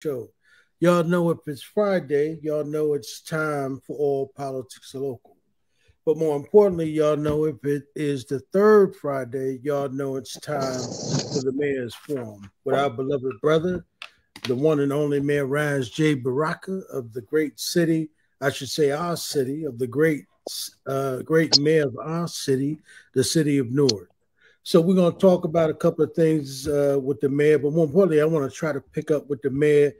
Show. Y'all know if it's Friday, y'all know it's time for all politics are local. But more importantly, y'all know if it is the third Friday, y'all know it's time for the mayor's forum with our beloved brother, the one and only Mayor Raz J. Baraka of the great city, I should say our city, of the great mayor of our city, the city of Newark. So we're going to talk about a couple of things with the mayor, but more importantly, I want to try to pick up with the mayor.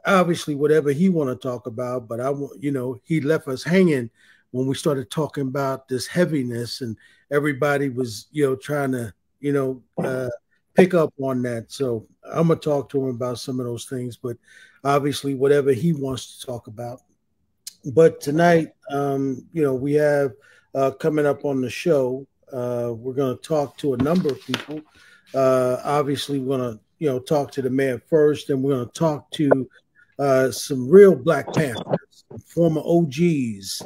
Obviously, whatever he want to talk about, but I want he left us hanging when we started talking about this heaviness, and everybody was trying to pick up on that. So I'm gonna talk to him about some of those things, but obviously, whatever he wants to talk about. But tonight, we have coming up on the show. We're going to talk to a number of people. Obviously, we're going to talk to the mayor first, and we're going to talk to some real Black Panthers, former OGs,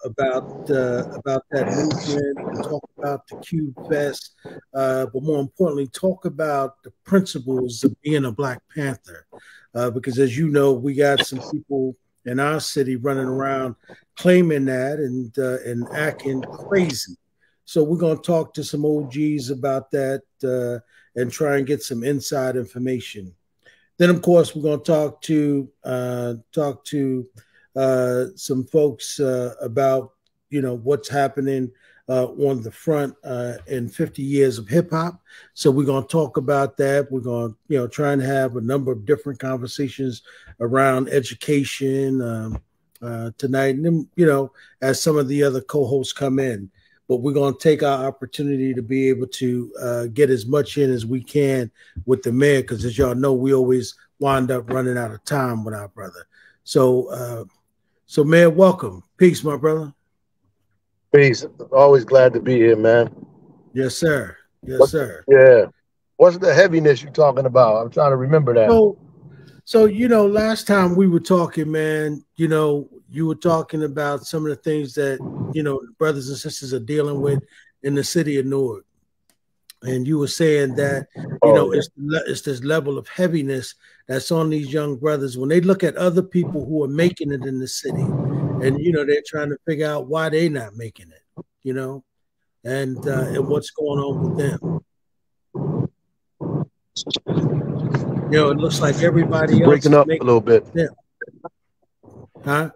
about that movement, and talk about the Cube Fest, but more importantly, talk about the principles of being a Black Panther, because as you know, we got some people in our city running around claiming that and acting crazy. So we're going to talk to some OGs about that and try and get some inside information. Then, of course, we're going to talk to some folks about what's happening on the front in 50 years of hip hop. So we're going to talk about that. We're going to try and have a number of different conversations around education tonight, and then as some of the other co-hosts come in. But we're going to take our opportunity to be able to get as much in as we can with the mayor, because as y'all know, we always wind up running out of time with our brother. So, Mayor, welcome. Peace, my brother. Peace. Always glad to be here, man. Yes, sir. Yes, sir. Yeah. What's the heaviness you're talking about? I'm trying to remember that. So last time we were talking, man, you were talking about some of the things that, brothers and sisters are dealing with in the city of Newark. And you were saying that, it's this level of heaviness that's on these young brothers when they look at other people who are making it in the city. And, they're trying to figure out why they're not making it, and what's going on with them. It looks like everybody else breaking up a little bit. Them. Huh?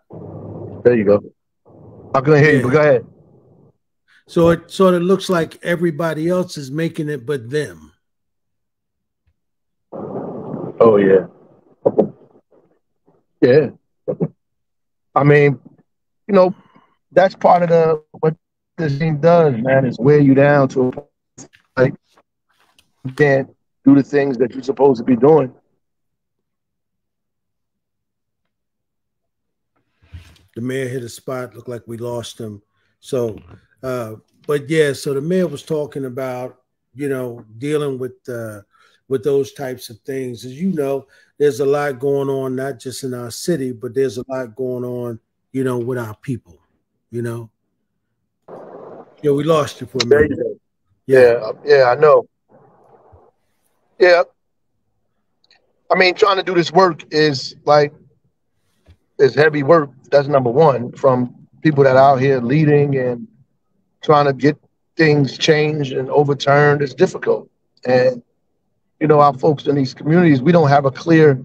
There you go. I couldn't hear you, but go ahead. So it sort of looks like everybody else is making it but them. Oh, yeah. Yeah. I mean, that's part of what this thing does, man, is wear you down to a point like you can't do the things that you're supposed to be doing. The mayor hit a spot, looked like we lost him. So, but yeah, so the mayor was talking about, dealing with those types of things. As you know, there's a lot going on, not just in our city, but there's a lot going on, with our people, we lost you for a minute. Yeah, I know. Yeah. I mean, trying to do this work is heavy work. That's number one, from people that are out here leading and trying to get things changed and overturned. It's difficult. And, our folks in these communities, we don't have a clear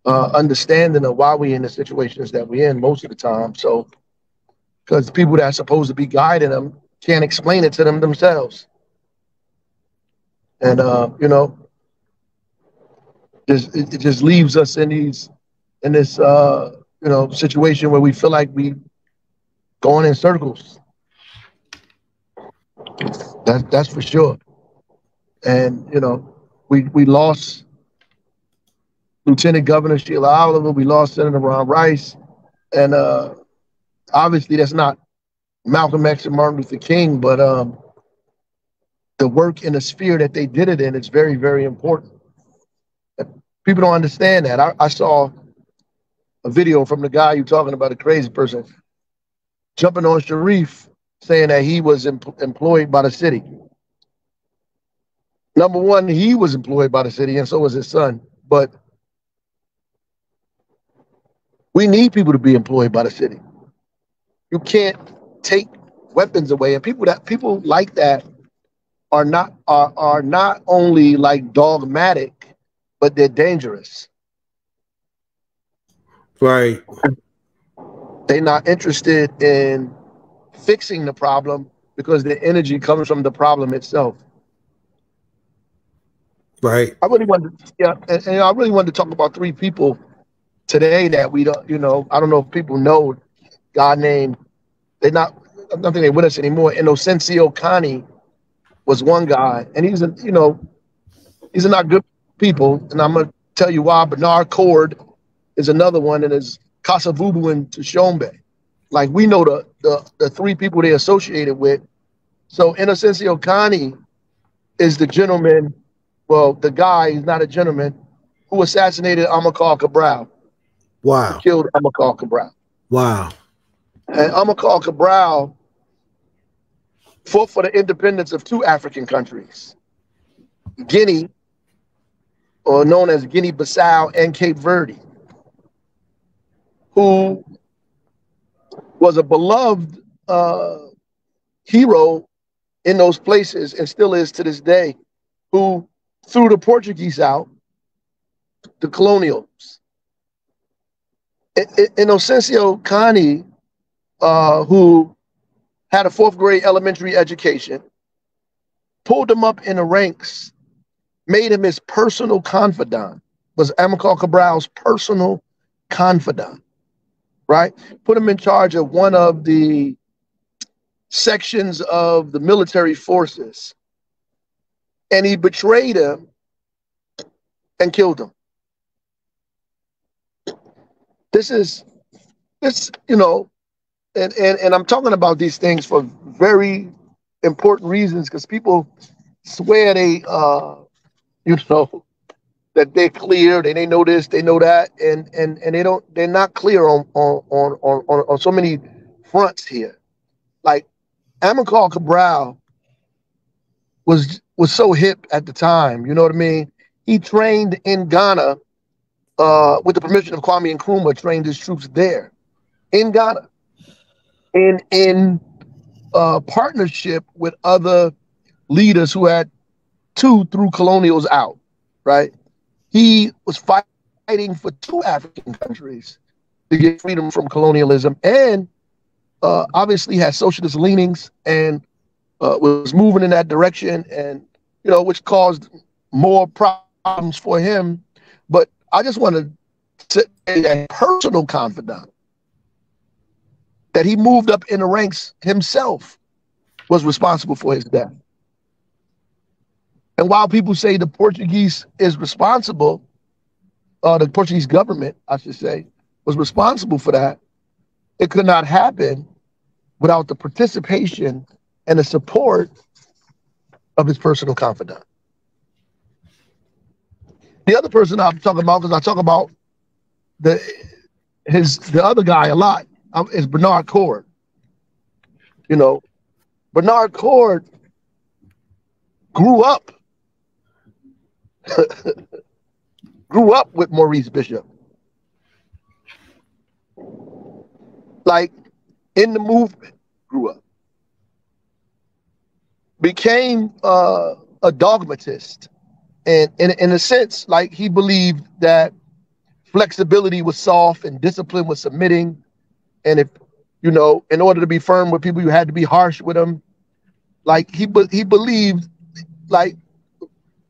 understanding of why we're in the situations that we're in most of the time. So, because people that are supposed to be guiding them can't explain it to them themselves. And, it just leaves us in this situation where we feel like we going in circles. That's for sure. And we lost Lieutenant Governor Sheila Oliver, we lost Senator Ron Rice, and obviously that's not Malcolm X and Martin Luther King, but the work in the sphere that they did it in is very, very important. People don't understand that. I saw a video from the guy you're talking about, a crazy person, jumping on Sharif, saying that he was employed by the city. Number one, he was employed by the city, and so was his son. But We need people to be employed by the city. You can't take weapons away, and people like that are not only like dogmatic, but they're dangerous. Right. They're not interested in fixing the problem because the energy comes from the problem itself. Right. I really wanted, yeah, and I really wanted to talk about three people today that we don't, I don't know if people know. Guy named, they not, I don't think they're with us anymore. Inocencio Connie was one guy, and these are not good people, and I'm gonna tell you why. Bernard Cord is another one, and is Kasavubu and Tshombe. Like, we know the three people they associated with. So Inocencio Connie is the gentleman, well, the guy, he's not a gentleman, who assassinated Amilcar Cabral, who Wow. killed Amilcar Cabral. Wow. And Amilcar Cabral fought for the independence of two African countries, Guinea, or known as Guinea-Bissau, and Cape Verde, who was a beloved hero in those places and still is to this day, who threw the Portuguese out, the colonials. Inocencio Connie, who had a fourth grade elementary education, pulled him up in the ranks, made him his personal confidant, was Amilcar Cabral's personal confidant, right? Put him in charge of one of the sections of the military forces. And he betrayed him and killed him. This, and I'm talking about these things for very important reasons, because people swear that they're clear, they know this, they know that, and they're not clear on so many fronts here. Like, Amilcar Cabral was so hip at the time, you know what I mean? He trained in Ghana with the permission of Kwame Nkrumah, trained his troops there in Ghana, in partnership with other leaders who had threw colonials out, right? He was fighting for two African countries to get freedom from colonialism, and obviously had socialist leanings, and was moving in that direction, and which caused more problems for him. But I just want to say a personal confidant that he moved up in the ranks himself was responsible for his death. And while people say the Portuguese is responsible, the Portuguese government, I should say, was responsible for that, it could not happen without the participation and the support of his personal confidant. The other person I'm talking about, because I talk about the other guy a lot, is Bernard Cord. Bernard Cord grew up with Maurice Bishop, like, in the movement, grew up, became a dogmatist, and in a sense, like, he believed that flexibility was soft and discipline was submitting, and if in order to be firm with people, you had to be harsh with them. Like, he believed, like,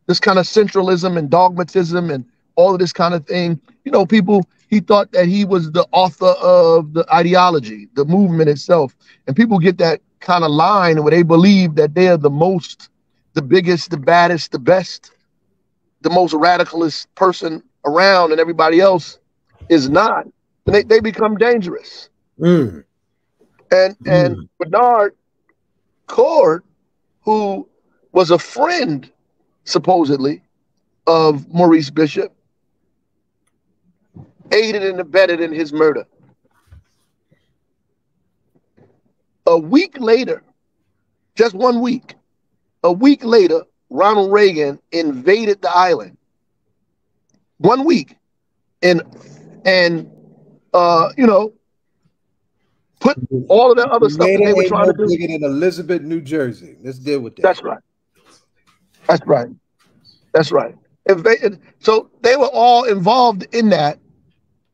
this kind of centralism and dogmatism and all of this kind of thing. He thought that he was the author of the ideology, the movement itself. And people get that kind of line where they believe that they're the most, the biggest, the baddest, the best, the most radicalist person around, and everybody else is not. And they become dangerous. And Bernard Cord, who was a friend, supposedly, of Maurice Bishop, aided and abetted in his murder. A week later, just 1 week, a week later, Ronald Reagan invaded the island. 1 week. And you know, put all of that other stuff that Tomato they were ain't trying no to do. bigger than Elizabeth, New Jersey. Let's deal with that. That's right. That's right. That's right. So they were all involved in that.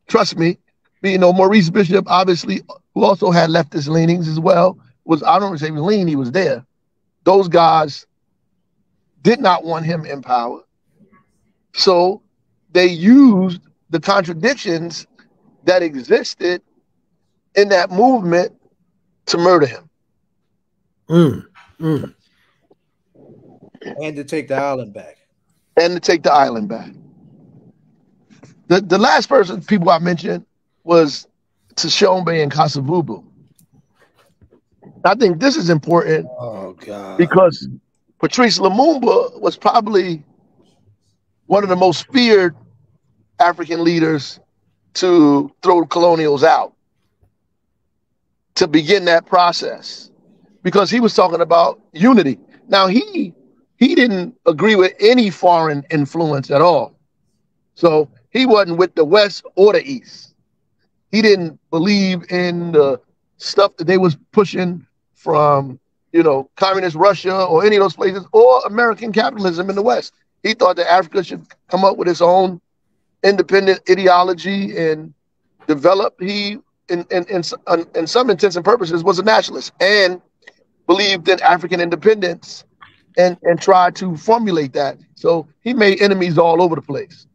Trust me. You know, Maurice Bishop, obviously, who also had leftist leanings as well, I don't say he was lean, he was there. Those guys did not want him in power. So they used the contradictions that existed in that movement to murder him. And to take the island back. And to take the island back. The last people I mentioned was Tshombe and Kasavubu. I think this is important because Patrice Lumumba was probably one of the most feared African leaders to throw the colonials out, to begin that process, because he was talking about unity. Now, he didn't agree with any foreign influence at all. So he wasn't with the West or the East. He didn't believe in the stuff that they was pushing from, communist Russia or any of those places, or American capitalism in the West. He thought that Africa should come up with its own independent ideology and develop. He, in some intents and purposes, was a nationalist and believed in African independence and tried to formulate that. So he made enemies all over the place.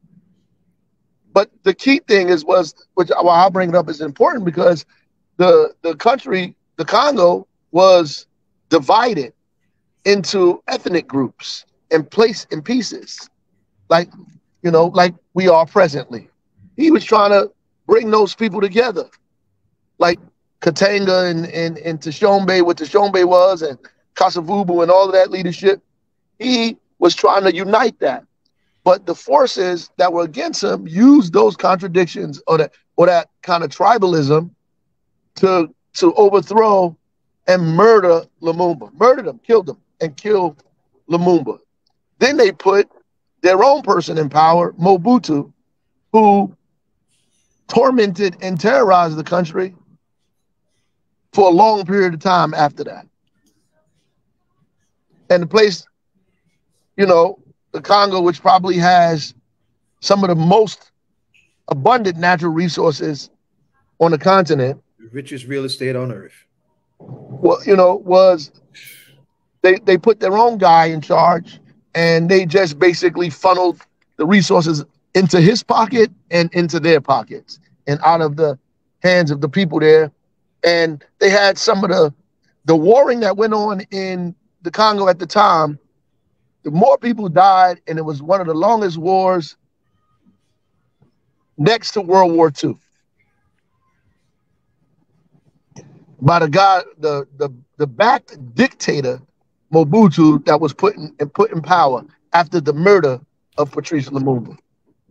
But the key thing which I'll bring it up, is important because the country, the Congo, was divided into ethnic groups and placed in pieces, like we are presently. He was trying to bring those people together, like Katanga and Tshombe, what Tshombe was, and Kasavubu and all of that leadership. He was trying to unite that. But the forces that were against him used those contradictions or that kind of tribalism to overthrow and murder Lumumba. Murdered him, killed him, and killed Lumumba. Then they put their own person in power, Mobutu, who tormented and terrorized the country for a long period of time after that. And the place, the Congo, which probably has some of the most abundant natural resources on the continent. The richest real estate on earth. Well, was they put their own guy in charge, and they just basically funneled the resources into his pocket and into their pockets and out of the hands of the people there. And they had some of the warring that went on in the Congo at the time. The more people died, and it was one of the longest wars next to World War II. By the guy, the backed dictator, Mobutu, that was put in power after the murder of Patrice Lumumba.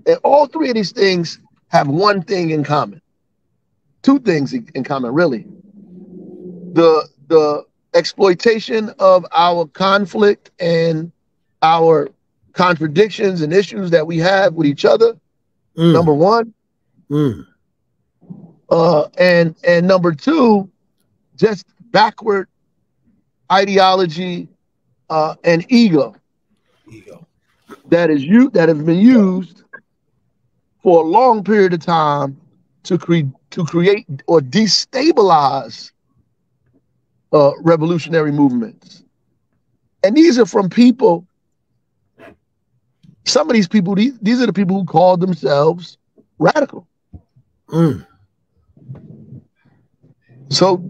And all three of these things have one thing in common. Two things in common, really. The exploitation of our conflict and our contradictions and issues that we have with each other, number one. And number two, just backward ideology and ego that has been used for a long period of time to create or destabilize revolutionary movements. And these are from people. Some of these people, these are the people who called themselves radical. So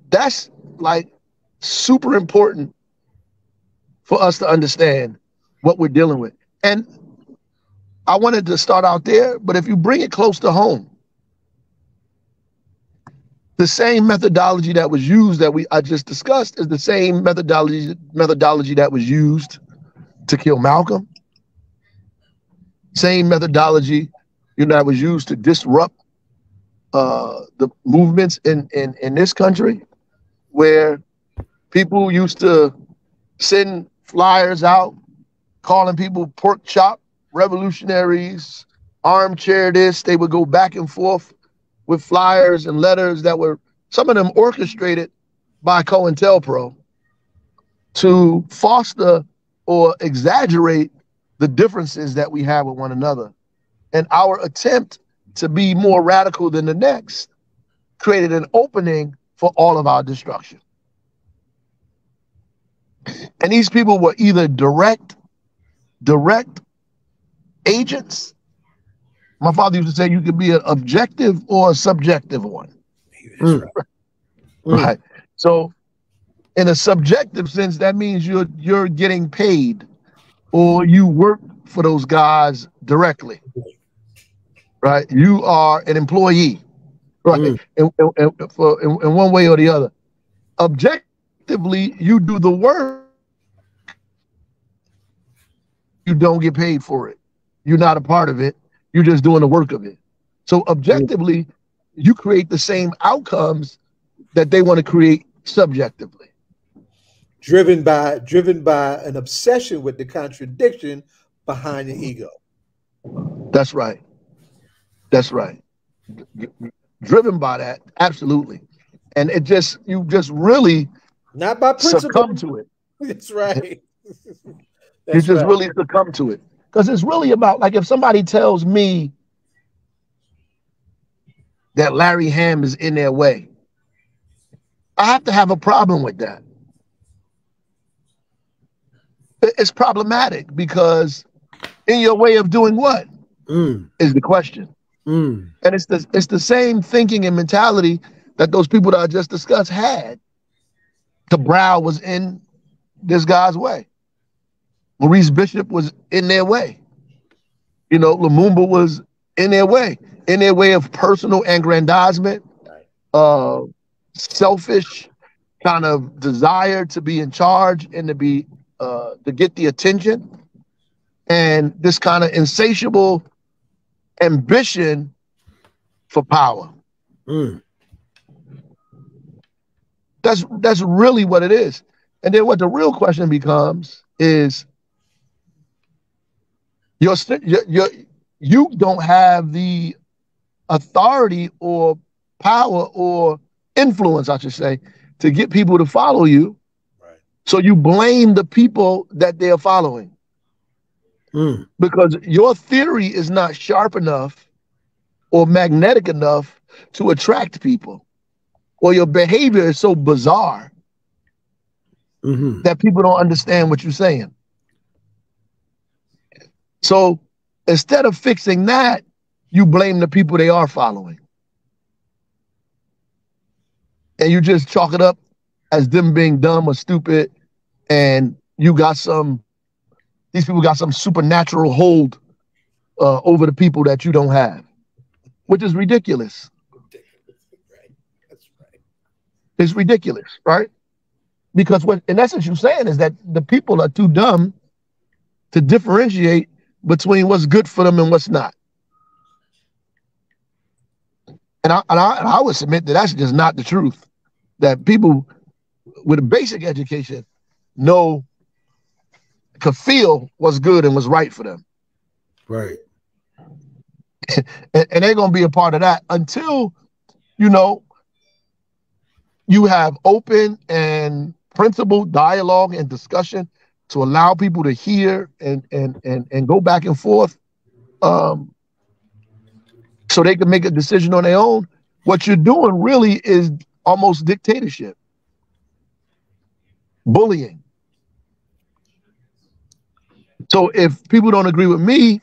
that's like super important for us to understand what we're dealing with. And I wanted to start out there, but if you bring it close to home, the same methodology that was used I just discussed is the same methodology that was used to kill Malcolm. Same methodology, that was used to disrupt the movements in this country, where people used to send flyers out calling people pork chop revolutionaries, armchair this. They would go back and forth with flyers and letters that were, some of them orchestrated by COINTELPRO to foster or exaggerate the differences that we have with one another. And our attempt to be more radical than the next created an opening for all of our destruction. And these people were either direct agents. My father used to say you could be an objective or a subjective one. That's right. Right. So in a subjective sense, that means you're getting paid or you work for those guys directly. Right. You are an employee. Right. In one way or the other. Objectively, you do the work. You don't get paid for it. You're not a part of it. You're just doing the work of it. So objectively, you create the same outcomes that they want to create subjectively. Driven by an obsession with the contradiction behind the ego. That's right. That's right. Driven by that, absolutely. And you just really not by principle succumb to it. That's right. You just really succumb to it. Because it's really about, like, if somebody tells me that Larry Ham is in their way, I have to have a problem with that. It's problematic because in your way of doing what is the question. And it's the same thinking and mentality that those people that I just discussed had. Cabral was in this guy's way. Maurice Bishop was in their way. You know, Lumumba was in their way of personal aggrandizement, selfish kind of desire to be in charge and to be to get the attention, and this kind of insatiable ambition for power. That's really what it is. And then what the real question becomes is, you don't have the authority or power or influence, I should say, to get people to follow you. Right. So you blame the people that they're following. Because your theory is not sharp enough or magnetic enough to attract people, or your behavior is so bizarre that people don't understand what you're saying. So instead of fixing that, you blame the people they are following. And you just chalk it up as them being dumb or stupid, and these people got some supernatural hold over the people that you don't have, which is ridiculous. Right. That's right. It's ridiculous, right? Because what in essence you're saying is that the people are too dumb to differentiate between what's good for them and what's not. And I would submit that that's just not the truth. That people with a basic education could feel what's good and what's right for them. Right. And they're going to be a part of that until, you have open and principled dialogue and discussion to allow people to hear and go back and forth, so they can make a decision on their own. What you're doing really is almost dictatorship, bullying. So if people don't agree with me,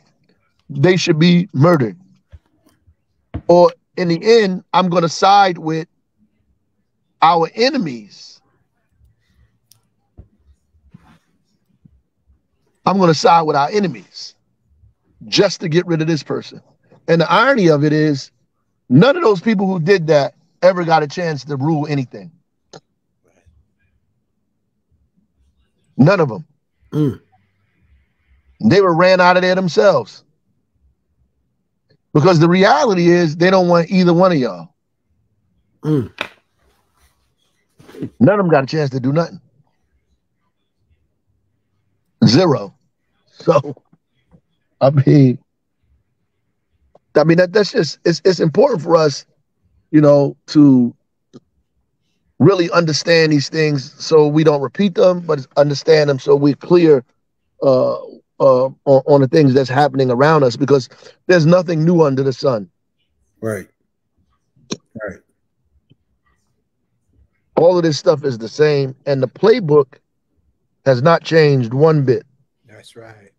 they should be murdered. Or in the end, I'm going to side with our enemies. I'm going to side with our enemies just to get rid of this person. And the irony of it is, none of those people who did that ever got a chance to rule anything. None of them. They were ran out of there themselves. Because the reality is they don't want either one of y'all. None of them got a chance to do nothing. Zero. So, I mean that's just, it's important for us to really understand these things so we don't repeat them, but understand them so we're clear on the things that's happening around us, because there's nothing new under the sun. Right. Right. All of this stuff is the same, and the playbook has not changed one bit. That's right.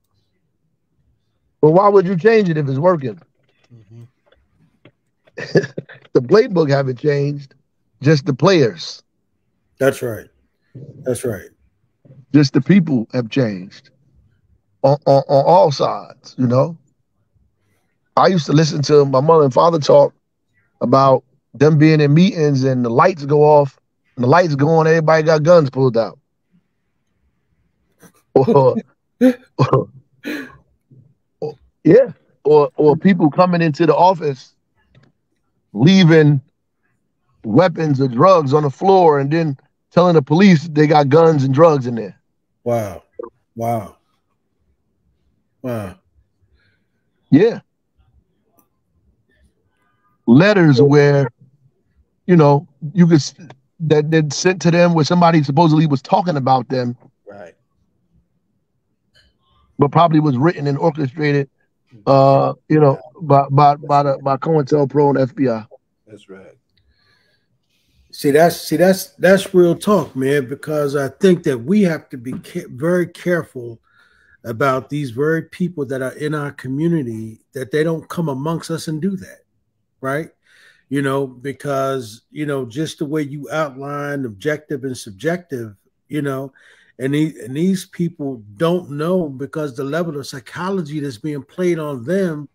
But why would you change it if it's working? Mm-hmm. The playbook haven't changed, just the players. That's right. That's right. Just the people have changed on all sides, I used to listen to my mother and father talk about them being in meetings and the lights go off, and the lights go on, everybody got guns pulled out. Or yeah. Or people coming into the office, leaving weapons or drugs on the floor, and then telling the police they got guns and drugs in there. Wow. Wow. Wow. Yeah. Letters where, you could, that they'd sent to them where somebody supposedly was talking about them. Right. But probably was written and orchestrated, by COINTELPRO and FBI. That's right. See, that's real talk, man, because I think that we have to be very careful about these very people that are in our community, that they don't come amongst us and do that, right? Because, just the way you outline objective and subjective, and these people don't know, because the level of psychology that's being played on them,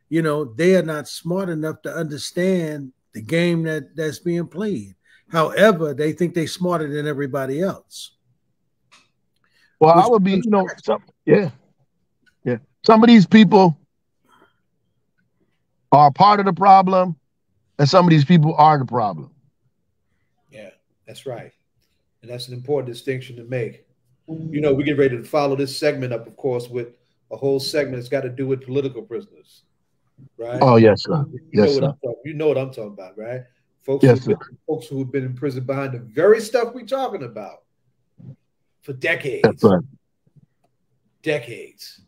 they are not smart enough to understand the game that's being played. However, they think they're smarter than everybody else. Well, I would be, yeah. Some of these people are part of the problem, and some of these people are the problem. Yeah, that's right. And that's an important distinction to make. We get ready to follow this segment up, of course, with a whole segment that's got to do with political prisoners, right? Oh, yes, sir. You know what I'm talking about, right? Folks who have been in prison behind the very stuff we're talking about for decades. That's right. Decades.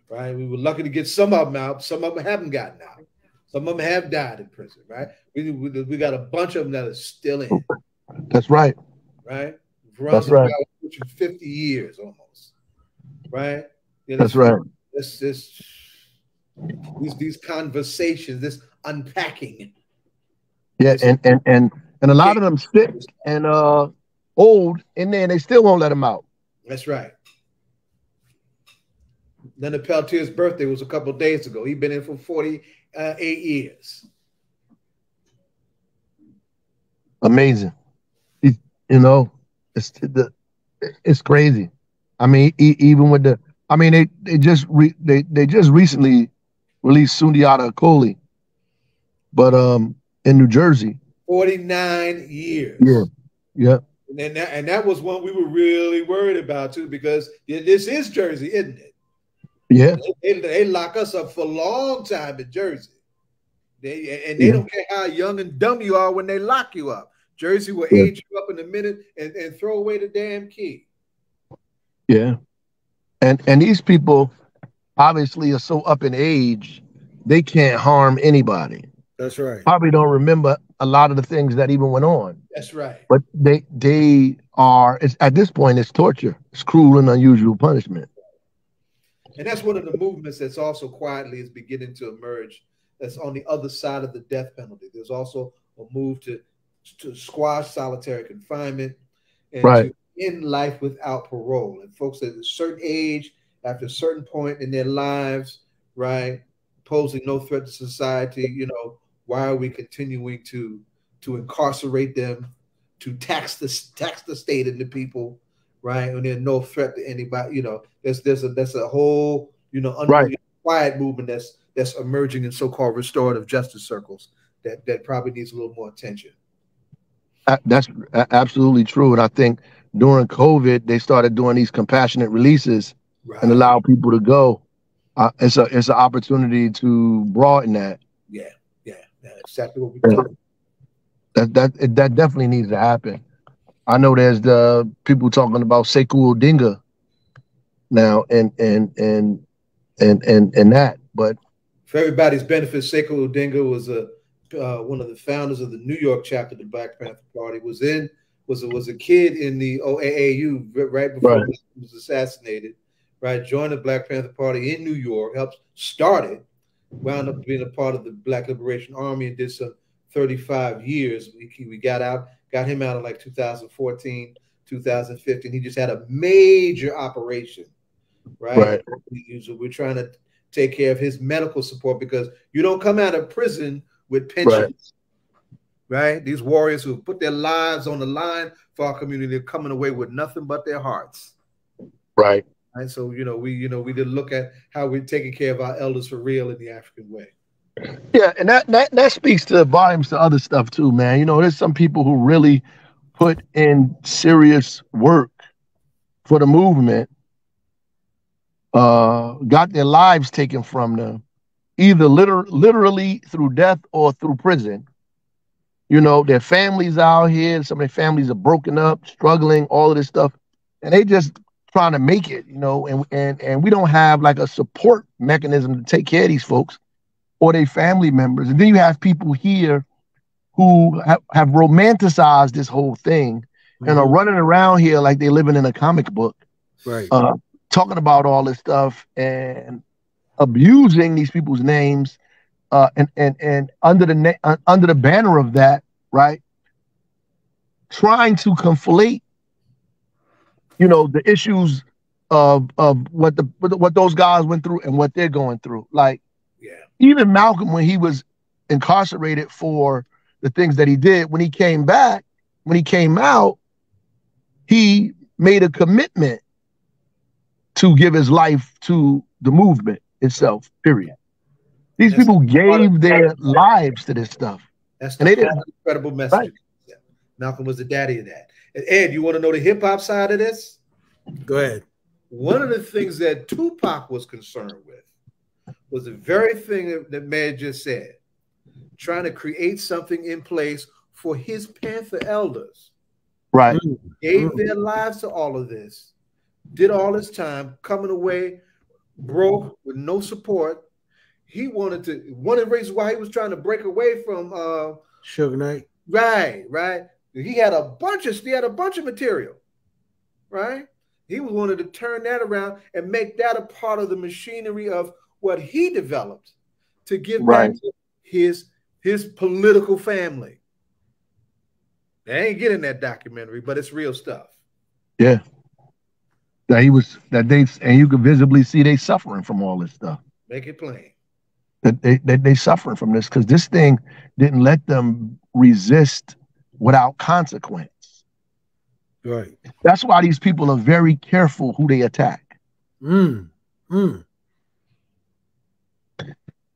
Right? We were lucky to get some of them out. Some of them haven't gotten out. Some of them have died in prison, right? We got a bunch of them that are still in. That's right. Right? That's right. 50 years almost. Right? Yeah, that's right. These conversations, this unpacking. Yeah, and a lot of them sick and old in there, and they still won't let them out. That's right. Leonard Peltier's birthday was a couple of days ago. He's been in for 48 years. Amazing. It's crazy. I mean, even with they just recently released Sundiata Acoli, but in New Jersey. 49 years. Yeah. And that was one we were really worried about too, because this is Jersey, isn't it? Yeah. They lock us up for a long time in Jersey. They don't care how young and dumb you are when they lock you up. Jersey will age you up in a minute and throw away the damn key. Yeah. And these people obviously are so up in age, they can't harm anybody. That's right. Probably don't remember a lot of the things that even went on. That's right. But they are, at this point, it's torture. It's cruel and unusual punishment. And that's one of the movements that's also quietly is beginning to emerge. That's on the other side of the death penalty. There's also a move to squash solitary confinement and to end life without parole. And folks at a certain age, after a certain point in their lives, right, posing no threat to society, why are we continuing to incarcerate them, to tax the state and the people, right? When there's no threat to anybody, that's a whole, quiet movement that's emerging in so-called restorative justice circles that probably needs a little more attention. That's absolutely true. And I think during COVID, they started doing these compassionate releases and allow people to go. It's an opportunity to broaden that. Yeah, exactly what we're talking. That definitely needs to happen. I know there's the people talking about Sekou Odinga now and that, but for everybody's benefit, Sekou Odinga was one of the founders of the New York chapter of the Black Panther Party. Was a kid in the OAAU right before he was assassinated. Right, joined the Black Panther Party in New York, helped start it, wound up being a part of the Black Liberation Army, and did some 35 years. We got him out in like 2014, 2015. He just had a major operation, right? So we're trying to take care of his medical support because you don't come out of prison with pensions, right? These warriors who put their lives on the line for our community are coming away with nothing but their hearts, right? And so, we did look at how we're taking care of our elders for real in the African way. Yeah, and that speaks to volumes to other stuff too, man. There's some people who really put in serious work for the movement, got their lives taken from them, either literally through death or through prison. Their families out here, some of their families are broken up, struggling, all of this stuff, and they just trying to make it, and we don't have like a support mechanism to take care of these folks or their family members. And then you have people here who have romanticized this whole thing and are running around here like they're living in a comic book, right? Talking about all this stuff and abusing these people's names, and under the banner of that, right? Trying to conflate the issues of what those guys went through and what they're going through. Like, even Malcolm, when he was incarcerated for the things that he did, when he came out, he made a commitment to give his life to the movement itself, period. These people gave their lives to this stuff. That's the incredible message. Right. Yeah. Malcolm was the daddy of that. And Ed, you want to know the hip-hop side of this? Go ahead. One of the things that Tupac was concerned with was the very thing that Mayor just said, trying to create something in place for his Panther elders. Right. Gave their lives to all of this, did all this time, coming away broke with no support. He one of the reasons why he was trying to break away from Suge Knight. Right. He had a bunch of material, right? He wanted to turn that around and make that a part of the machinery of what he developed to give back to his political family. They ain't getting that documentary, but it's real stuff. Yeah. And you could visibly see they suffering from all this stuff. Make it plain. That they suffering from this because this thing didn't let them resist without consequence. Right. That's why these people are very careful who they attack.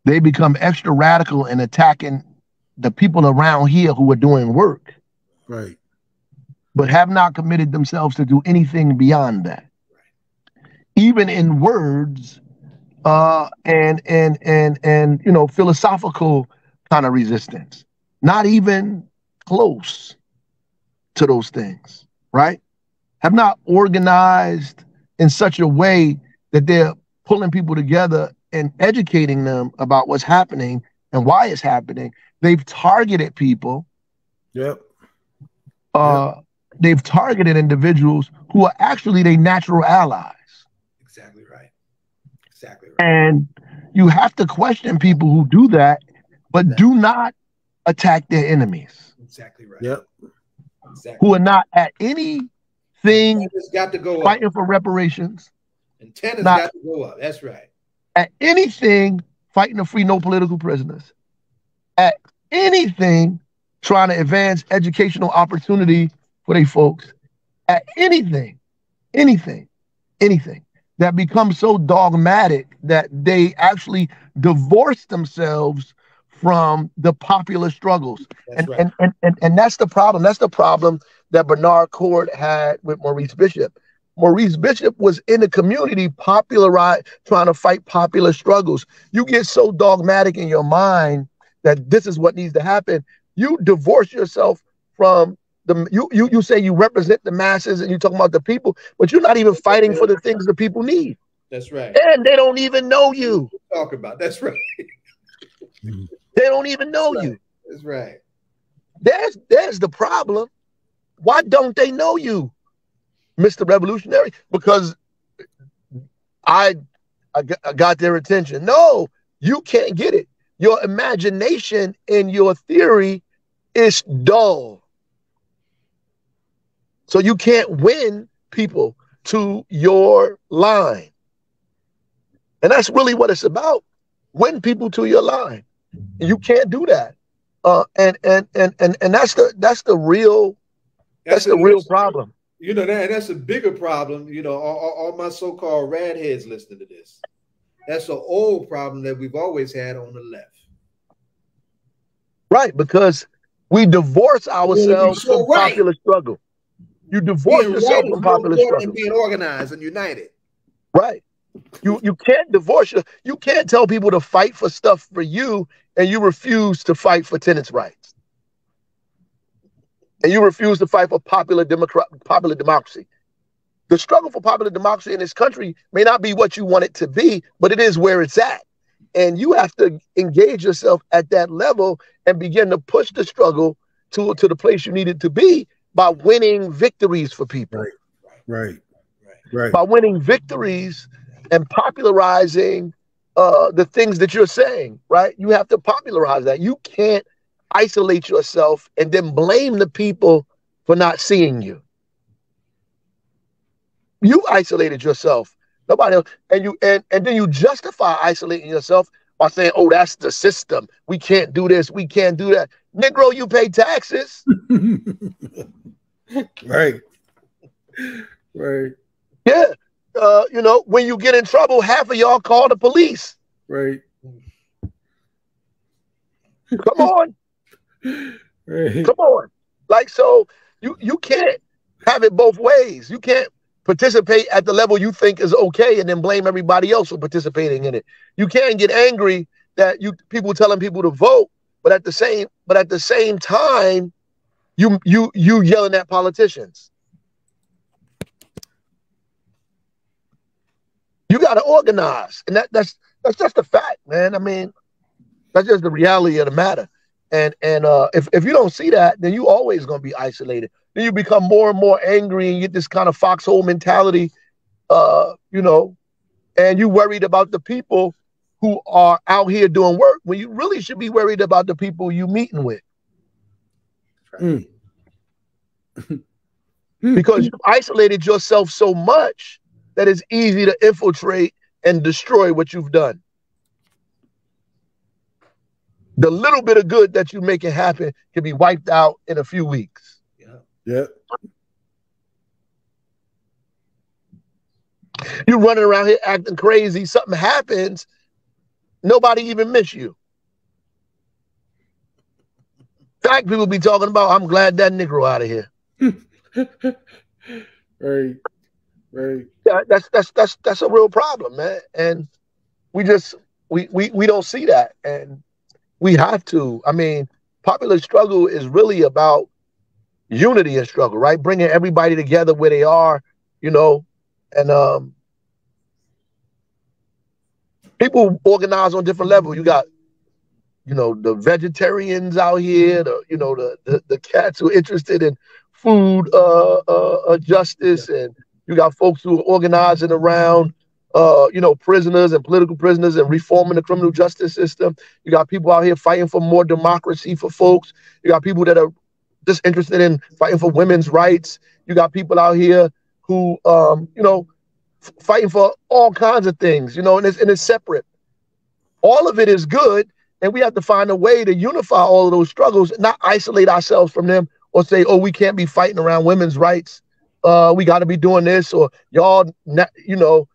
They become extra radical in attacking the people around here who are doing work. Right. But have not committed themselves to do anything beyond that. Even in words, and philosophical kind of resistance. Not even close to those things, right? Have not organized in such a way that they're pulling people together and educating them about what's happening and why it's happening. They've targeted people. Yep. They've targeted individuals who are actually their natural allies. Exactly right. And you have to question people who do that, but do not attack their enemies. Exactly right. Yep. Who are not at anything got to go fighting up. For reparations. Antennas got to go up. That's right. At anything fighting to free no political prisoners. At anything trying to advance educational opportunity for their folks. At anything that becomes so dogmatic that they actually divorce themselves from the popular struggles. And that's the problem. That's the problem that Bernard Cord had with Maurice Bishop. Maurice Bishop was in the community trying to fight popular struggles. You get so dogmatic in your mind that this is what needs to happen you divorce yourself from you say you represent the masses and you talking about the people, but you're not even fighting for the things the people need. That's right. And they don't even know you. Talk about that's right. They don't even know you. That's right. There's the problem. Why don't they know you, Mr. Revolutionary? Because I got their attention. No, you can't get it. Your imagination and your theory is dull. So you can't win people to your line. And that's really what it's about. Win people to your line. And you can't do that. And that's the real problem. You know, that's a bigger problem. You know, all my so-called radheads listening to this. That's an old problem that we've always had on the left. Right, because we divorce ourselves from popular struggle. You divorce yourself from popular struggle. And being organized and united. Right. You can't divorce you can't tell people to fight for stuff for you and you refuse to fight for tenants' rights. And you refuse to fight for popular democracy. The struggle for popular democracy in this country may not be what you want it to be, but it is where it's at. And you have to engage yourself at that level and begin to push the struggle to the place you need it to be by winning victories for people. Right. By winning victories and popularizing the things that you're saying, right? You have to popularize that. You can't isolate yourself and then blame the people for not seeing you. You isolated yourself. Nobody else. And then you justify isolating yourself by saying, oh, that's the system. We can't do this. We can't do that. Negro, you pay taxes. Right. Yeah. You know, when you get in trouble, half of y'all call the police. Right. Come on. Right. Come on. Like, so you can't have it both ways. You can't participate at the level you think is okay and then blame everybody else for participating in it. You can't get angry that people telling people to vote, but at the same time, you yelling at politicians. You got to organize, and that's just a fact, man. I mean, that's just the reality of the matter. And if you don't see that, then you always gonna be isolated. Then you become more and more angry and get this kind of foxhole mentality, you know, and you worried about the people who are out here doing work when you really should be worried about the people you meeting with. Mm. Because you've isolated yourself so much that it's easy to infiltrate and destroy what you've done. The little bit of good that you make it happen can be wiped out in a few weeks. Yeah. You're running around here acting crazy. Something happens. Nobody even miss you. In fact, people be talking about, I'm glad that Negro out of here. Right. Yeah, that's a real problem, man. And we don't see that. And we have to. I mean, popular struggle is really about unity and struggle, right? Bringing everybody together where they are, you know, and people organize on different levels. You got, you know, the vegetarians out here, the cats who are interested in food justice, and you got folks who are organizing around you know, prisoners and political prisoners and reforming the criminal justice system. You got people out here fighting for more democracy for folks. You got people that are just interested in fighting for women's rights. You got people out here who, you know, fighting for all kinds of things, you know, and it's separate. All of it is good, and we have to find a way to unify all of those struggles, not isolate ourselves from them or say, oh, we can't be fighting around women's rights. We got to be doing this, or y'all, you know,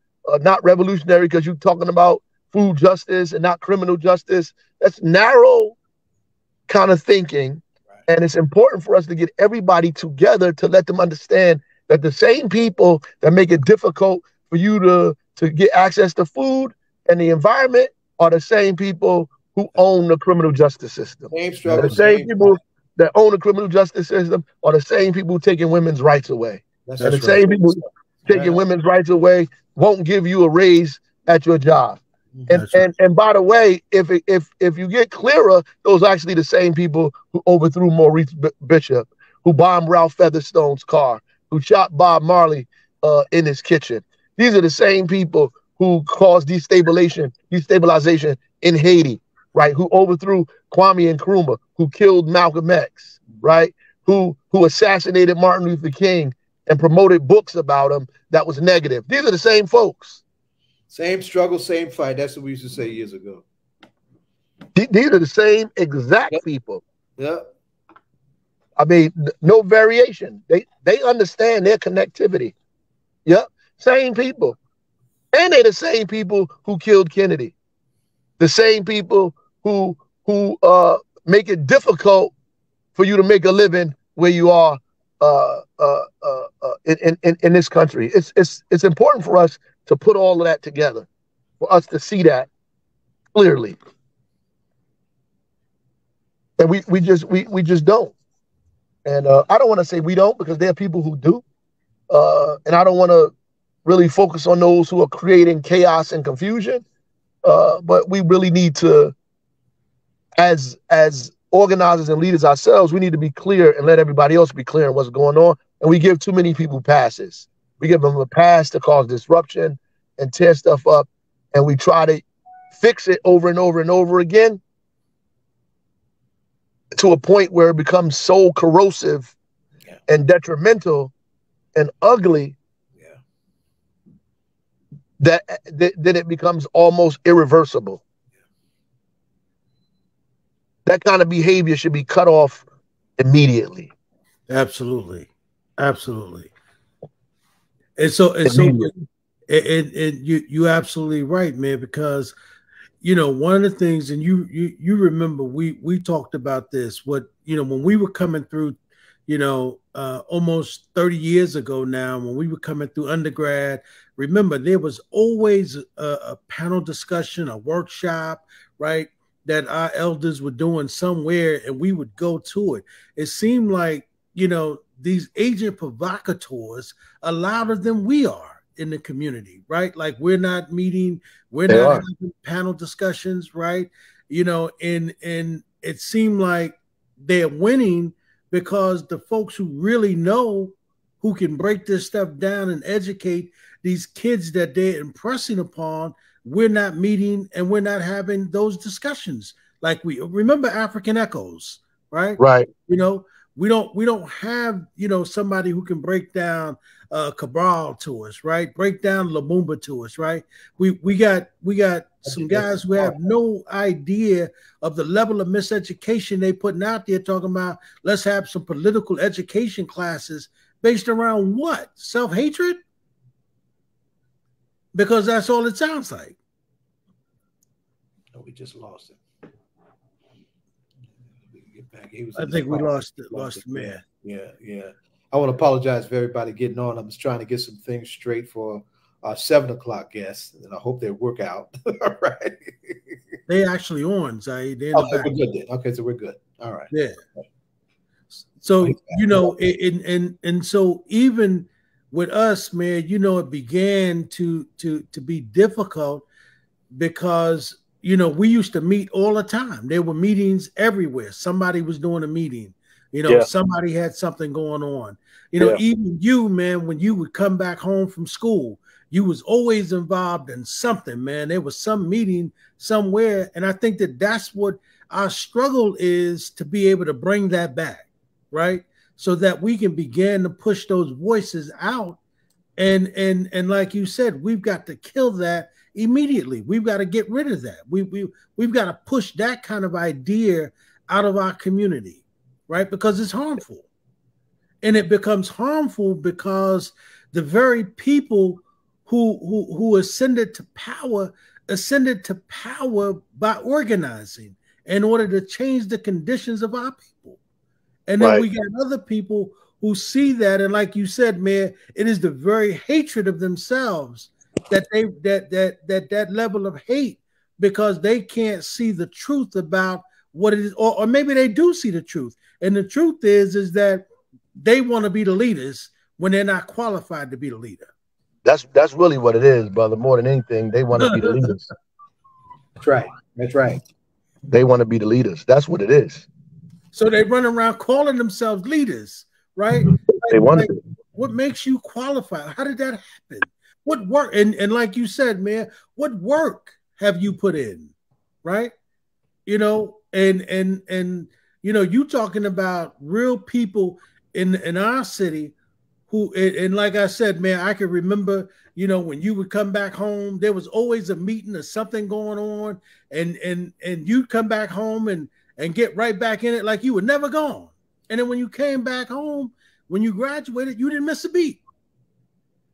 not revolutionary because you're talking about food justice and not criminal justice. That's narrow kind of thinking. And it's important for us to get everybody together to let them understand that the same people that make it difficult for you to get access to food and the environment are the same people who own the criminal justice system. Same struggle, the same people that own the criminal justice system are the same people taking women's rights away. That's And the right. same people taking women's rights away won't give you a raise at your job. And by the way, if you get clearer, those are actually the same people who overthrew Maurice Bishop, who bombed Ralph Featherstone's car, who shot Bob Marley in his kitchen. These are the same people who caused destabilization in Haiti, right? Who overthrew Kwame Nkrumah, who killed Malcolm X, right? Who assassinated Martin Luther King and promoted books about him that was negative. These are the same folks. Same struggle, same fight. That's what we used to say years ago. These are the same exact people. Yeah. I mean, no variation. They understand their connectivity. Yep. Same people. And they're the same people who killed Kennedy. The same people who make it difficult for you to make a living where you are in this country. It's important for us to put all of that together, for us to see that clearly. And we just don't. And I don't want to say we don't, because there are people who do. And I don't want to really focus on those who are creating chaos and confusion. But we really need to, as organizers and leaders ourselves, we need to be clear and let everybody else be clear on what's going on. And we give too many people passes. We give them a pass to cause disruption and tear stuff up. And we try to fix it over and over and over again, to a point where it becomes so corrosive and detrimental and ugly that it becomes almost irreversible. That kind of behavior should be cut off immediately. Absolutely. Absolutely. And you're absolutely right, man, because one of the things, and you remember we talked about this, when we were coming through, almost 30 years ago now, when we were coming through undergrad, remember there was always a panel discussion, a workshop, right, that our elders were doing somewhere, and we would go to it. It seemed like, these agent provocateurs are louder than we are in the community, right? Like we're not meeting, we're not having panel discussions, right? And it seemed like they're winning because the folks who really know, who can break this stuff down and educate these kids that they're impressing upon, we're not meeting and we're not having those discussions. Like we remember African Echoes, right? Right. We don't have, somebody who can break down Cabral to us, right? Break down Lumumba to us, right? We got some guys who have no idea of the level of miseducation they putting out there, talking about let's have some political education classes based around what? Self-hatred? Because that's all it sounds like. No, we just lost it. I think we lost the man. Yeah. I want to apologize for everybody getting on. I'm just trying to get some things straight for our 7 o'clock guests, and I hope they work out. All right. They actually on, Zaid. Okay, we're good then. Okay, so we're good. All right. Yeah. So and so even with us, man, it began to be difficult because we used to meet all the time. There were meetings everywhere. Somebody was doing a meeting. Somebody had something going on. Even you, man, when you would come back home from school, you was always involved in something, man. There was some meeting somewhere. And I think that's what our struggle is, to be able to bring that back, right? So that we can begin to push those voices out. And like you said, we've got to kill that immediately. We've got to get rid of that. We've got to push that kind of idea out of our community, right? Because it's harmful. And it becomes harmful because the very people who ascended to power by organizing in order to change the conditions of our people. And then we got other people who see that, and like you said, man, it is the very hatred of themselves that level of hate, because they can't see the truth about what it is, or maybe they do see the truth. And the truth is that they want to be the leaders when they're not qualified to be the leader. That's really what it is, brother. More than anything, they want to be the leaders. That's right. That's right. They want to be the leaders. That's what it is. So they run around calling themselves leaders, right? They want like, what makes you qualified? How did that happen? What work? And like you said, man, what work have you put in, right? You know, and you know, you talking about real people in our city who, and like I said, man, I can remember, you know, when you would come back home, there was always a meeting or something going on, and you'd come back home and get right back in it like you were never gone. And then when you came back home, when you graduated, you didn't miss a beat.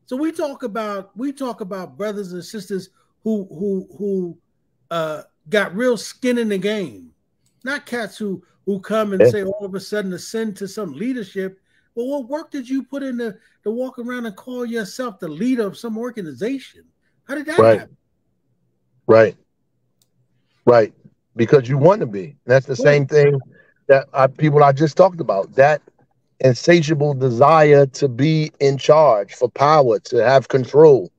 So we talk about brothers and sisters who got real skin in the game, not cats who come and say all of a sudden ascend to some leadership. Well, what work did you put in to walk around and call yourself the leader of some organization? How did that happen? Right. Because you want to be. And that's the same thing that people I just talked about. That insatiable desire to be in charge, for power, to have control.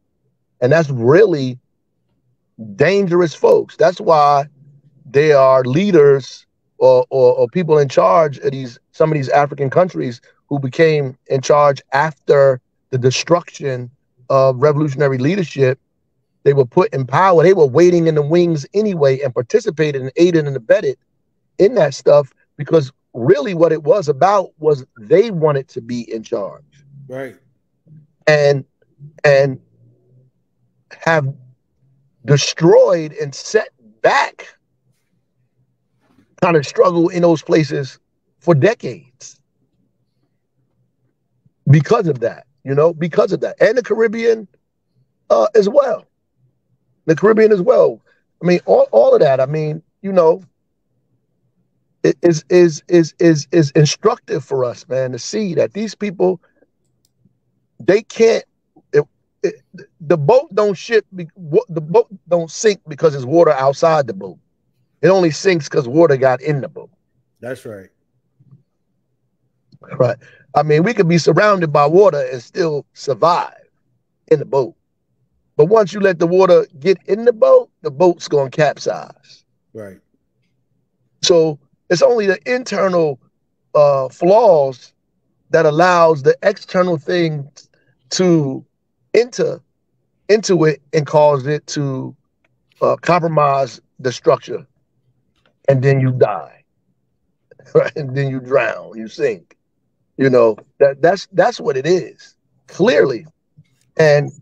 And that's really dangerous, folks. That's why they are leaders or people in charge of some of these African countries who became in charge after the destruction of revolutionary leadership. They were put in power. They were waiting in the wings anyway and participated and aided and abetted in that stuff, because really what it was about was they wanted to be in charge. Right. And have destroyed and set back kind of struggle in those places for decades because of that, because of that. And the Caribbean as well. The Caribbean as well. I mean, all of that. I mean, it is instructive for us, man, to see that these people, they can't. The boat don't ship. The boat don't sink because there's water outside the boat. It only sinks because water got in the boat. That's right. Right. I mean, we could be surrounded by water and still survive in the boat. But once you let the water get in the boat's going to capsize. Right. So it's only the internal flaws that allows the external things to enter into it and cause it to compromise the structure. And then you die. Right? And then you drown, you sink. That's what it is, clearly. And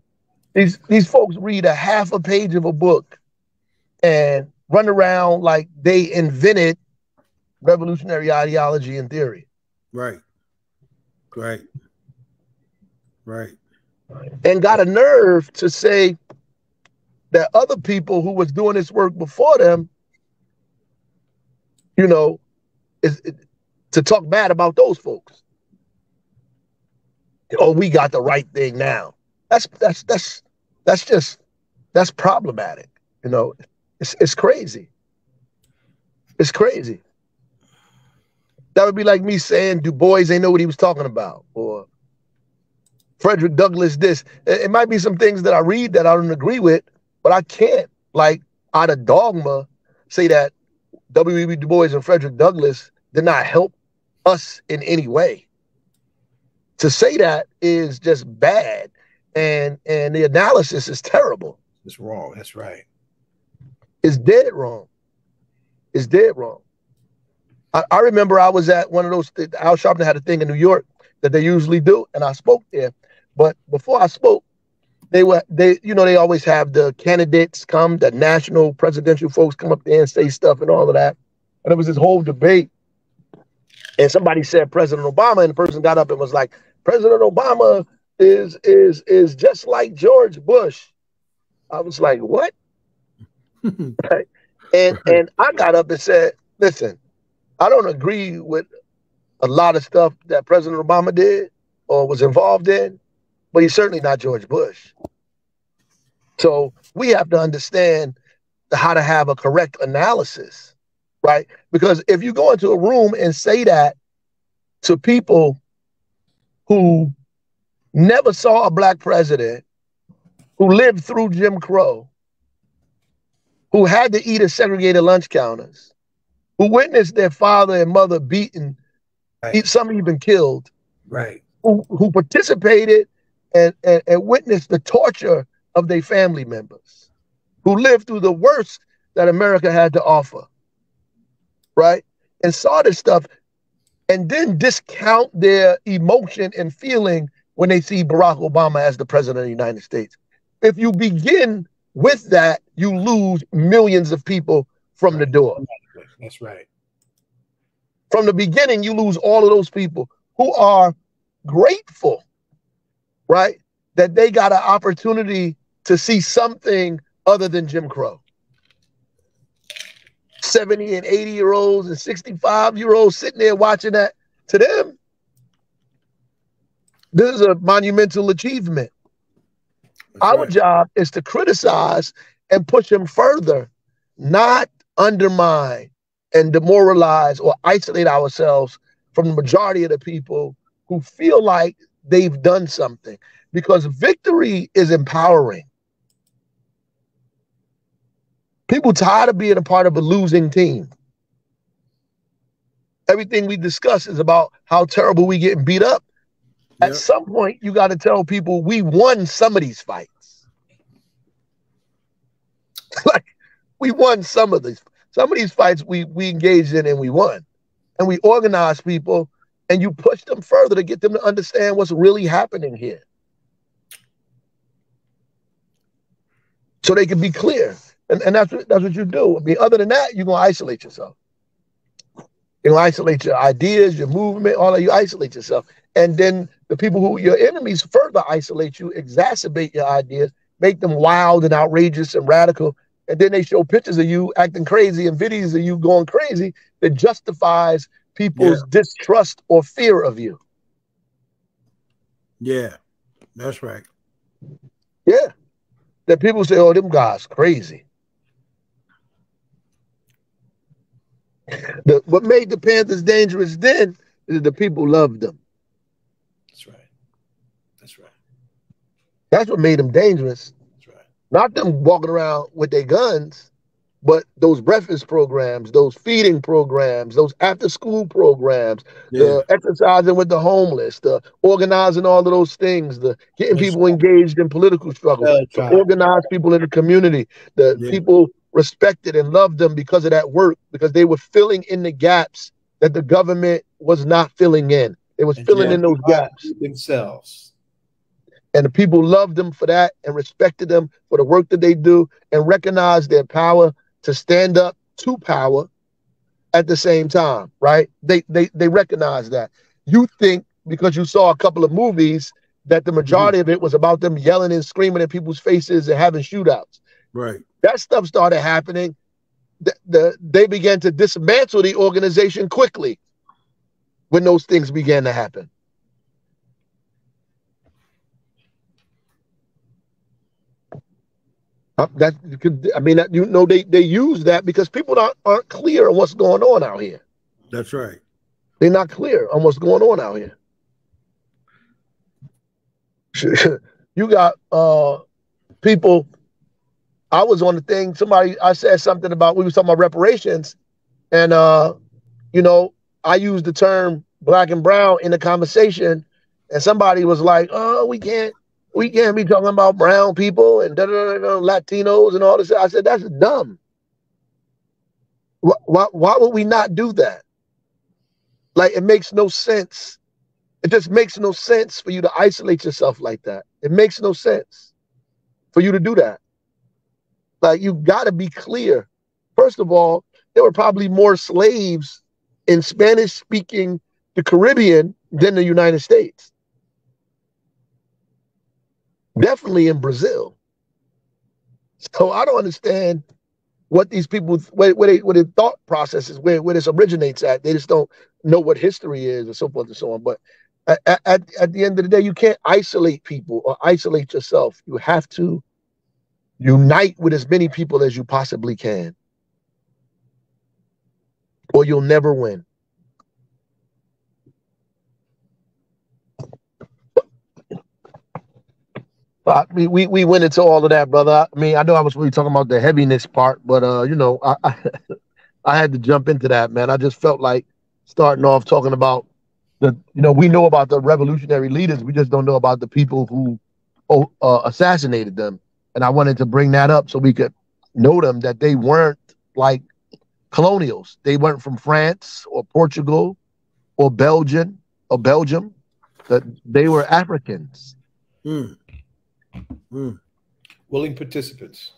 these folks read a half a page of a book and run around like they invented revolutionary ideology and theory. Right. And got a nerve to say that other people who was doing this work before them, to talk bad about those folks. Oh, we got the right thing now. That's problematic. It's crazy. It's crazy. That would be like me saying Du Bois ain't know what he was talking about, or Frederick Douglass this. It might be some things that I read that I don't agree with, but I can't, like, out of dogma, say that W.E.B. Du Bois and Frederick Douglass did not help us in any way. To say that is just bad, and the analysis is terrible. It's wrong. That's right. It's dead wrong. It's dead wrong. I remember I was at one of those, Al Sharpton had a thing in New York that they usually do, and I spoke there. But before I spoke, they always have the candidates come, the national presidential folks come up there and say stuff and all of that. And there was this whole debate. And somebody said President Obama, and the person got up and was like, President Obama is just like George Bush. I was like, what? Right? And I got up and said, listen, I don't agree with a lot of stuff that President Obama did or was involved in, but he's certainly not George Bush. So we have to understand how to have a correct analysis right? Because if you go into a room and say that to people who never saw a black president, who lived through Jim Crow, who had to eat at segregated lunch counters, who witnessed their father and mother beaten, Right. some even killed, Right. who participated and witnessed the torture of their family members, who lived through the worst that America had to offer, right? And saw this stuff and then discount their emotion and feeling when they see Barack Obama as the president of the United States. If you begin with that, you lose millions of people from the door. That's right. From the beginning, you lose all of those people who are grateful, right, that they got an opportunity to see something other than Jim Crow. 70 and 80-year-olds and 65-year-olds sitting there watching that. To them, this is a monumental achievement. Our job is to criticize and push them further, not undermine and demoralize or isolate ourselves from the majority of the people who feel like they've done something, because victory is empowering. People tired of being a part of a losing team. Everything we discuss is about how terrible we getting beat up. At some point, you got to tell people we won some of these fights. Like, we won some of these. Some of these fights we engaged in and we won. And we organized people and you push them further to get them to understand what's really happening here. So they can be clear. And that's what you do. I mean, other than that, you're going to isolate yourself. You're going to isolate your ideas, your movement, all of you isolate yourself. And then the people who your enemies further isolate you, exacerbate your ideas, make them wild and outrageous and radical. And then they show pictures of you acting crazy and videos of you going crazy that justifies people's distrust or fear of you. Yeah, that's right. Yeah. That people say, oh, them guys crazy. What made the Panthers dangerous then is the people loved them. That's right. That's right. That's what made them dangerous. That's right. Not them walking around with their guns, but those breakfast programs, those feeding programs, those after-school programs, the exercising with the homeless, the organizing all of those things, the getting people engaged in political struggle, to organize people in the community, the people respected and loved them because of that work, because they were filling in the gaps that the government was not filling in. It was filling in those gaps themselves. And the people loved them for that and respected them for the work that they do and recognized their power to stand up to power at the same time, right? They recognize that. You think because you saw a couple of movies that the majority of it was about them yelling and screaming in people's faces and having shootouts. Right. That stuff started happening. They began to dismantle the organization quickly when those things began to happen. They use that because people aren't clear on what's going on out here. That's right. They're not clear on what's going on out here. You got people. I was on the thing. I said something about, we were talking about reparations, and I used the term black and brown in the conversation, and somebody was like, "Oh, we can't be talking about brown people and Latinos and all this." I said, that's dumb. Why would we not do that? Like, it makes no sense. It just makes no sense for you to isolate yourself like that. It makes no sense for you to do that. Like, you got to be clear. First of all, there were probably more slaves in Spanish-speaking the Caribbean than the United States. Definitely in Brazil. So I don't understand what these people, where their thought process is, where this originates at. They just don't know what history is and so forth and so on. But at the end of the day, you can't isolate people or isolate yourself. You have to unite with as many people as you possibly can. or you'll never win. We went into all of that, brother. I mean, I know I was really talking about the heaviness part, but you know, I had to jump into that, man. I just felt like starting off talking about we know about the revolutionary leaders. We just don't know about the people who assassinated them. And I wanted to bring that up so we could know them, that they weren't like colonials. They weren't from France or Portugal or Belgium, that they were Africans. Mm. Mm. Willing participants.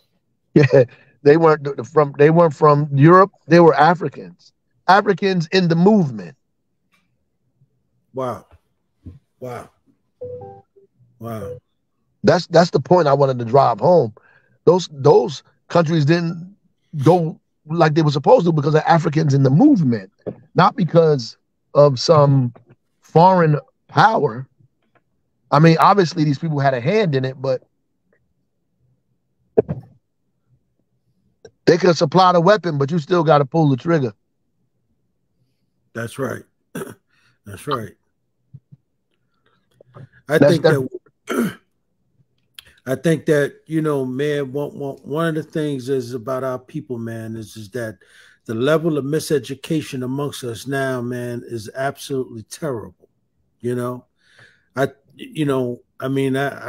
Yeah, they weren't from Europe. They were Africans in the movement. Wow. That's the point I wanted to drive home. Those countries didn't go like they were supposed to because of Africans in the movement, not because of some foreign power. I mean, obviously these people had a hand in it, but they could supply the weapon, but you still got to pull the trigger. That's right. That's right. I think that, you know, man, one of the things is about our people, man, is that the level of miseducation amongst us now, man, is absolutely terrible. You know, I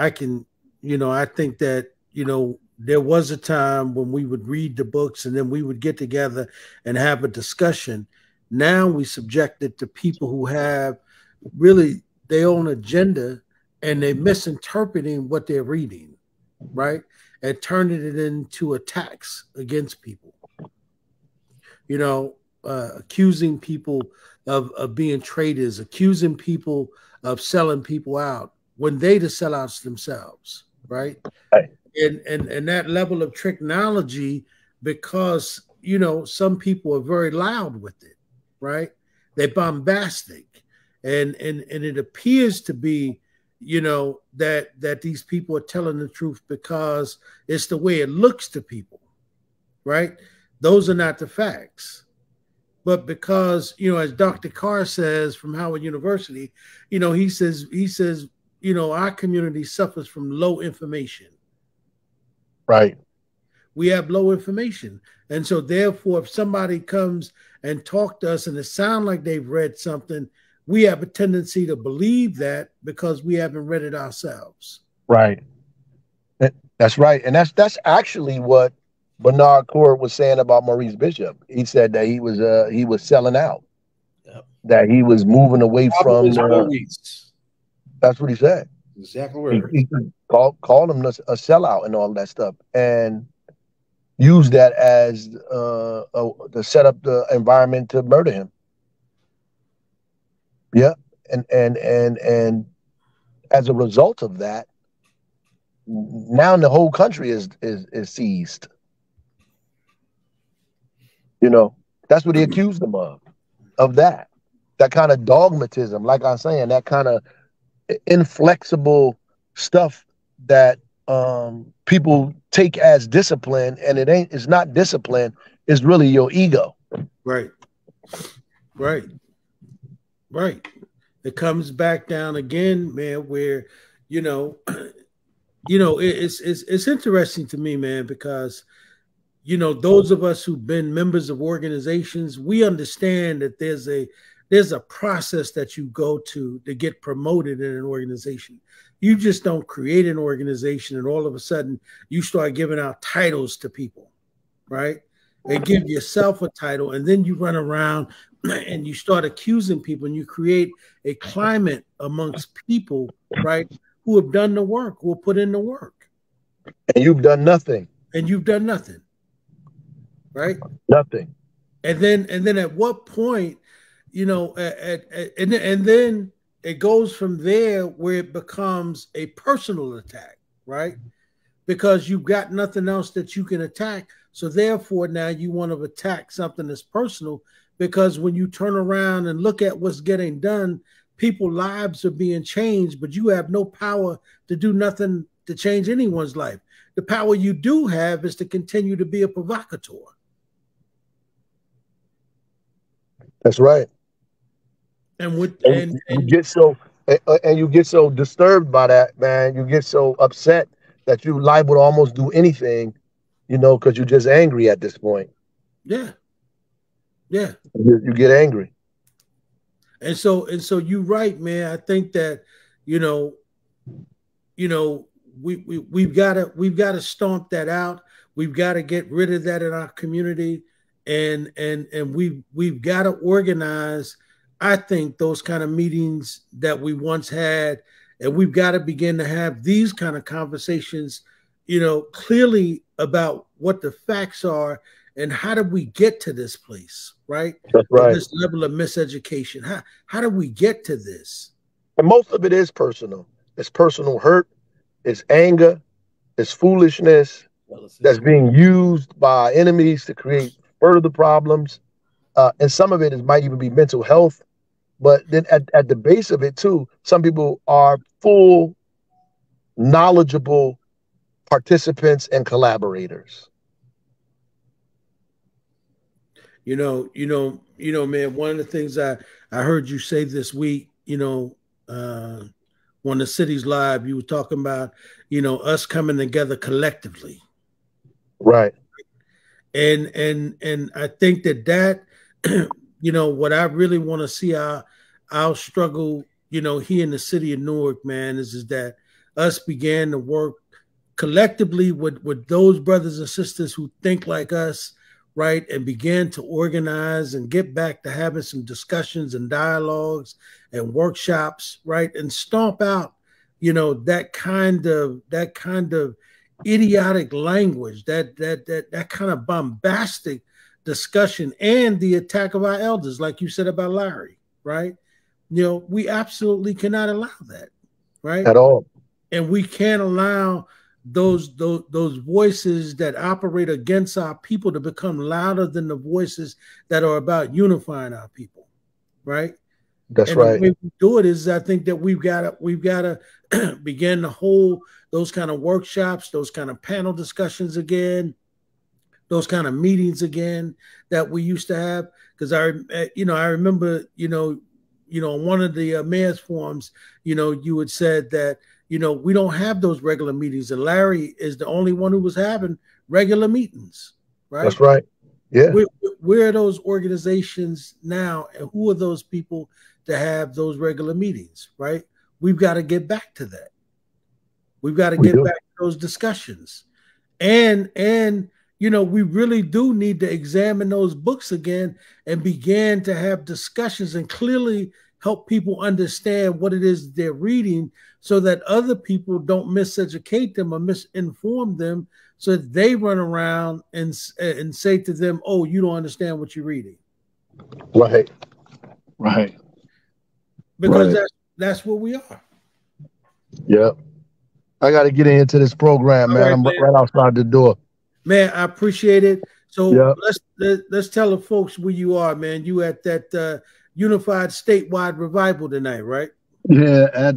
can, you know, I think that, you know, there was a time when we would read the books and then we would get together and have a discussion. Now we subject it to people who have really their own agenda and they're misinterpreting what they're reading, right? And turning it into attacks against people. You know, accusing people of being traitors, accusing people of selling people out when they the sellouts themselves, right? Right. And that level of technology, because, you know, some people are very loud with it, right? They're bombastic. And it appears to be, you know, that these people are telling the truth because it's the way it looks to people, right? Those are not the facts. But because, you know, as Dr. Carr says from Howard University, you know, he says, you know, our community suffers from low information. Right. We have low information. And so therefore, if somebody comes and talk to us and it sounds like they've read something, we have a tendency to believe that because we haven't read it ourselves. Right. That's right. And that's actually what Bernard Court was saying about Maurice Bishop. He said that he was selling out. Yep. That he was moving away from Maurice. That's what he said. Exactly where he called him a sellout and all that stuff, and used that as to set up the environment to murder him. Yeah, and as a result of that, now the whole country is seized. You know, that's what he accused them of that kind of dogmatism, like I'm saying, that kind of inflexible stuff that people take as discipline, and it's not discipline, it's really your ego. Right. It comes back down again, man, where, you know, it's interesting to me, man, because, you know, those of us who've been members of organizations, we understand that there's a process that you go to get promoted in an organization. You just don't create an organization and all of a sudden you start giving out titles to people, right? And give yourself a title, and then you run around and you start accusing people, and you create a climate amongst people, right, who have done the work, who have put in the work. And you've done nothing. Right? Nothing. And then at what point, you know, and then it goes from there where it becomes a personal attack, right? Because you've got nothing else that you can attack. So therefore, now you want to attack something that's personal, because when you turn around and look at what's getting done, people's lives are being changed, but you have no power to do nothing to change anyone's life. The power you do have is to continue to be a provocateur. That's right. And with And you get so and you get so disturbed by that, man. You get so upset that you liable to almost do anything, because you're just angry at this point. yeah, yeah. You get angry. And so you're right, man. I think that, you know, we've got to stomp that out. We've got to get rid of that in our community, and we've got to organize. I think those kind of meetings that we once had, and we've got to begin to have these kind of conversations, clearly about what the facts are and how did we get to this place, right? That's Of right. this level of miseducation. How do we get to this? And most of it is personal. It's personal hurt, it's anger, it's foolishness that's being used by enemies to create further problems. And some of it might even be mental health. But then at the base of it, too, some people are full, knowledgeable participants and collaborators. Man, one of the things I heard you say this week, on the city's live, you were talking about, us coming together collectively. Right. And I think that what I really want to see our struggle, here in the city of Newark, man, is that us began to work collectively with those brothers and sisters who think like us, right, and began to organize and get back to having some discussions and dialogues and workshops, right, and stomp out, that kind of idiotic language, that kind of bombastic discussion, and the attack of our elders, like you said about Larry, right? We absolutely cannot allow that, right? At all. And we can't allow those voices that operate against our people to become louder than the voices that are about unifying our people, right? That's and right. The way we do it is, I think that we've got to begin to hold those kind of workshops, those kind of panel discussions again, those kind of meetings again that we used to have. Because I remember, on one of the mayor's forums, you had said that, we don't have those regular meetings, and Larry is the only one who was having regular meetings, right? That's right. Yeah. Where are those organizations now, and who are those people to have those regular meetings, right? We've got to get back to that. We've got to get back to those discussions. And we really do need to examine those books again and begin to have discussions and clearly help people understand what it is they're reading, so that other people don't miseducate them or misinform them, so that they run around and say to them, "Oh, you don't understand what you're reading." Right. Right. Because that's what we are. Yeah. I got to get into this program, man. I'm right outside the door. Man, I appreciate it. So let's tell the folks where you are, man. You at that Unified Statewide Revival tonight, right? Yeah, at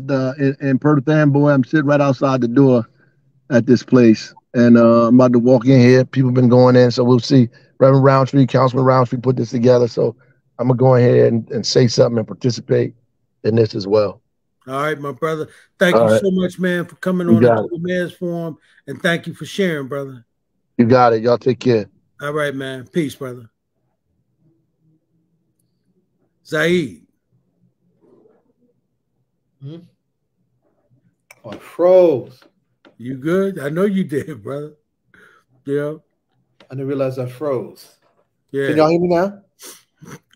in Perth Amboy. I'm sitting right outside the door at this place, and I'm about to walk in here. People been going in, so we'll see. Reverend Roundtree, Councilman Roundtree put this together, so I'm gonna go ahead and say something and participate in this as well. All right, my brother. Thank you so much, man, for coming on the Mayor's Forum, and thank you for sharing, brother. You got it. Y'all take care. All right, man. Peace, brother. Zaid. I froze. You good? I know you did, brother. Yeah. I didn't realize I froze. Yeah. Can y'all hear me now?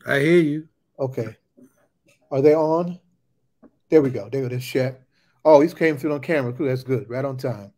I hear you. Okay. Are they on? There we go. There we go. This check. Oh, these came through on camera. Cool. That's good. Right on time.